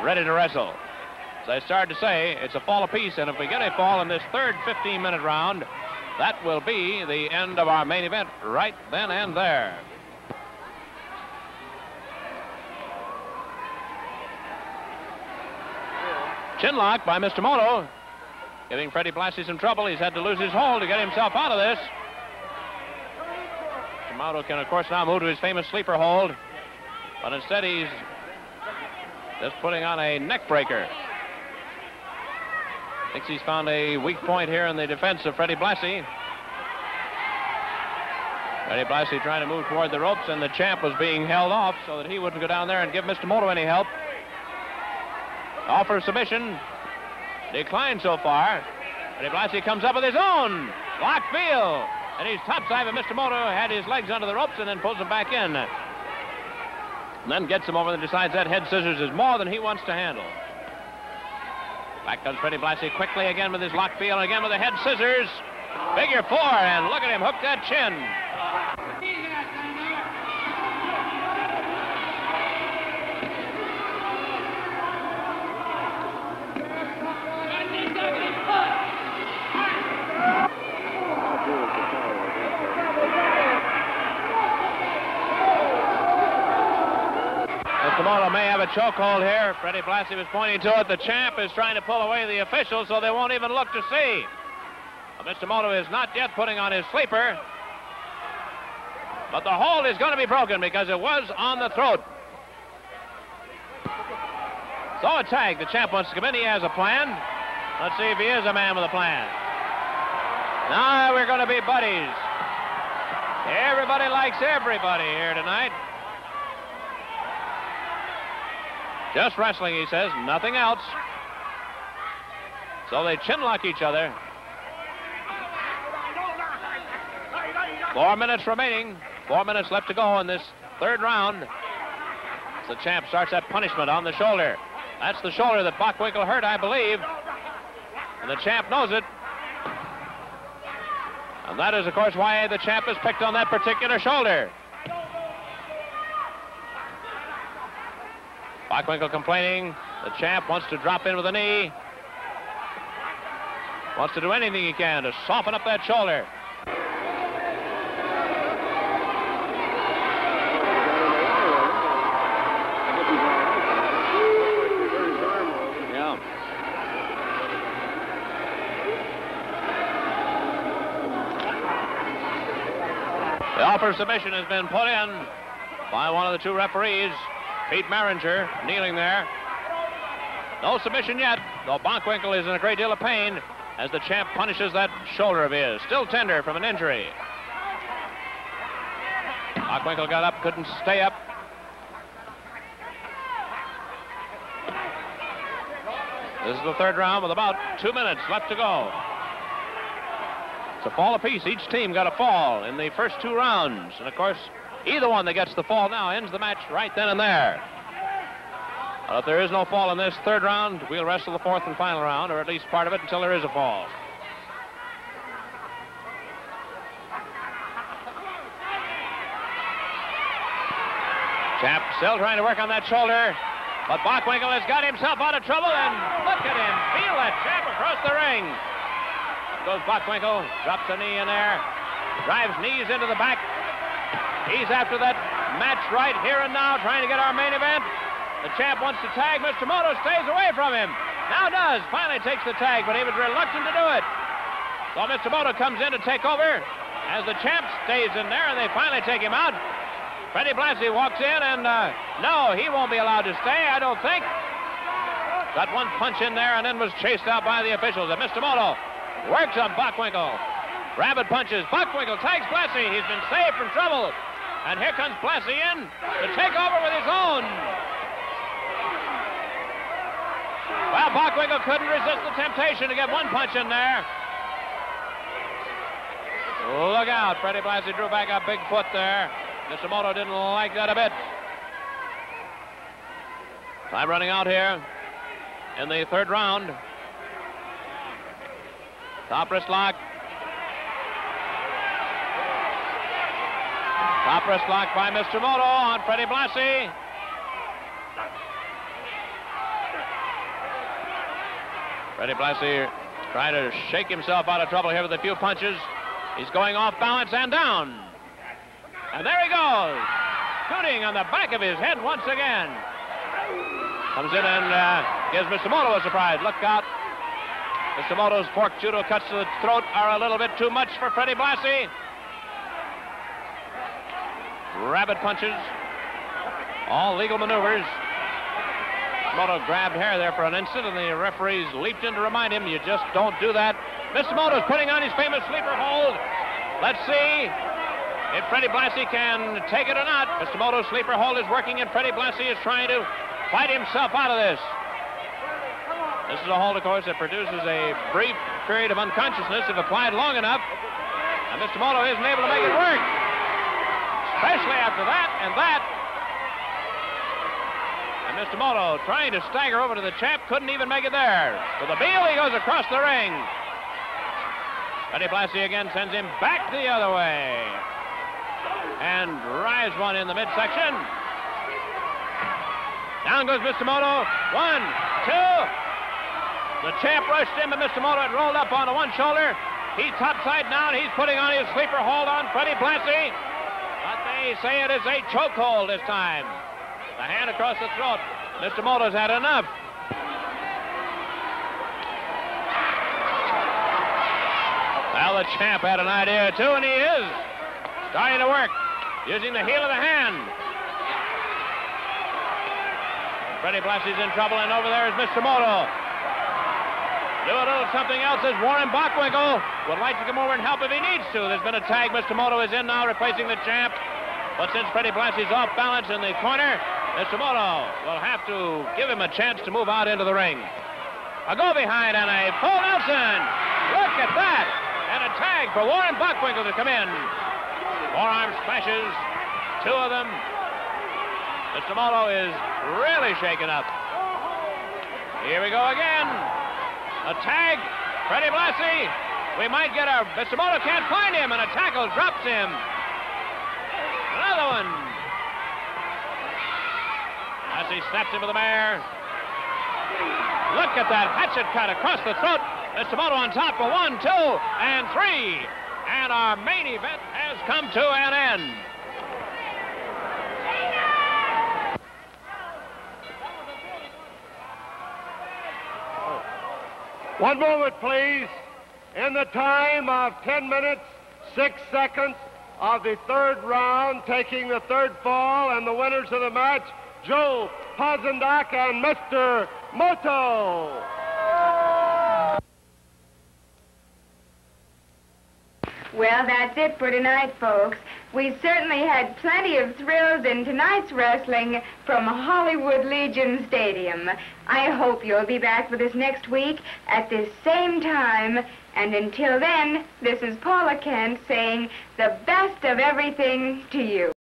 ready to wrestle. As I started to say, it's a fall apiece, and if we get a fall in this third 15-minute round, that will be the end of our main event right then and there. Chinlock by Mr. Moto, giving Freddie Blassie some trouble. He's had to lose his hold to get himself out of this. Mr. Moto can, of course, now move to his famous sleeper hold, but instead he's just putting on a neck breaker. Thinks he's found a weak point here in the defense of Freddie Blassie. Freddie Blassie trying to move toward the ropes, and the champ was being held off so that he wouldn't go down there and give Mr. Moto any help. Offer of submission declined so far. Freddie Blassie comes up with his own locked heel, and he's topside, but Mr. Moto had his legs under the ropes and then pulls him back in. And then gets him over and decides that head scissors is more than he wants to handle. Back comes Freddie Blassie quickly again with his locked heel, and again with the head scissors. Figure 4, and look at him hook that chin. Mr. Moto may have a chokehold here. Freddie Blassie was pointing to it. The champ is trying to pull away the officials so they won't even look to see. But Mr. Moto is not yet putting on his sleeper. But the hold is going to be broken because it was on the throat. So a tag. The champ wants to come in. He has a plan. Let's see if he is a man with a plan. Now we're going to be buddies. Everybody likes everybody here tonight. Just wrestling, he says, nothing else. So they chinlock each other. 4 minutes remaining. 4 minutes left to go in this third round. The champ starts that punishment on the shoulder. That's the shoulder that Bockwinkel hurt, I believe. And the champ knows it. And that is, of course, why the champ is picked on that particular shoulder. Bockwinkel complaining. The champ wants to drop in with a knee. Wants to do anything he can to soften up that shoulder. Yeah. The offer of submission has been put in by one of the two referees. Pete Maringer kneeling there. No submission yet, though Bockwinkel is in a great deal of pain as the champ punishes that shoulder of his. Still tender from an injury. Bockwinkel got up, couldn't stay up. This is the third round with about 2 minutes left to go. It's a fall apiece. Each team got a fall in the first 2 rounds. And, of course, either one that gets the fall now ends the match right then and there. But if there is no fall in this third round, we'll wrestle the fourth and final round, or at least part of it, until there is a fall. Champ still trying to work on that shoulder, but Bockwinkel has got himself out of trouble, and look at him feel that champ across the ring. Goes Bockwinkel, drops a knee in there, drives knees into the back. He's after that match right here and now, trying to get our main event. The champ wants to tag. Mr. Moto stays away from him. Now does. Finally takes the tag, but he was reluctant to do it. So Mr. Moto comes in to take over as the champ stays in there, and they finally take him out. Freddie Blassie walks in, and no, he won't be allowed to stay, I don't think. Got one punch in there and then was chased out by the officials. And Mr. Moto works on Bockwinkel. Rapid punches. Bockwinkel tags Blassie. He's been saved from trouble. And here comes Blassie in to take over with his own. Well, Bockwinkel couldn't resist the temptation to get one punch in there. Look out. Freddie Blassie drew back a big foot there. Mr. Moto didn't like that a bit. Time running out here in the third round. Top wrist lock. Top wrist lock by Mr. Moto on Freddie Blassie. Freddie Blassie trying to shake himself out of trouble here with a few punches. He's going off balance and down. And there he goes. Shooting on the back of his head once again. Comes in and gives Mr. Moto a surprise. Look out. Mr. Moto's fork judo cuts to the throat are a little bit too much for Freddie Blassie. Rabbit punches. All legal maneuvers. Moto grabbed hair there for an instant, and the referees leaped in to remind him, you just don't do that. Mr. Moto's putting on his famous sleeper hold. Let's see if Freddie Blassie can take it or not. Mr. Moto's sleeper hold is working, and Freddie Blassie is trying to fight himself out of this. This is a hold, of course, that produces a brief period of unconsciousness if applied long enough. And Mr. Moto isn't able to make it work, especially after that and that. And Mr. Moto, trying to stagger over to the champ, couldn't even make it there. With a heel, he goes across the ring. Freddie Blassie again sends him back the other way. And drives one in the midsection. Down goes Mr. Moto. 1, 2. The champ rushed him, but Mr. Moto had rolled up onto one shoulder. He's topside down. He's putting on his sleeper hold on Freddie Blassie. But they say it is a chokehold this time. The hand across the throat. Mr. Moto's had enough. Well, the champ had an idea, too, and he is starting to work, using the heel of the hand. Freddie Blassie's in trouble, and over there is Mr. Moto. Do a little something else as Warren Bockwinkel would like to come over and help if he needs to. There's been a tag. Mr. Moto is in now, replacing the champ. But since Freddie Blassie's off balance in the corner, Mr. Moto will have to give him a chance to move out into the ring. A go behind and a full Nelson. Look at that. And a tag for Warren Bockwinkel to come in. Forearm splashes, 2 of them. Mr. Moto is really shaken up. Here we go again. A tag. Freddie Blassie. We might get a... Mr. Moto can't find him, and a tackle drops him. Another one. Blassie snaps him with the mare. Look at that hatchet cut across the throat. Mr. Moto on top for 1, 2, and 3. And our main event has come to an end. One moment, please. In the time of 10 minutes, 6 seconds of the 3rd round, taking the 3rd fall, and the winners of the match, Joe PASANDAK and Mr. Moto. Well, that's it for tonight, folks. We certainly had plenty of thrills in tonight's wrestling from Hollywood Legion Stadium. I hope you'll be back with us next week at this same time. And until then, this is Paula Kent saying the best of everything to you.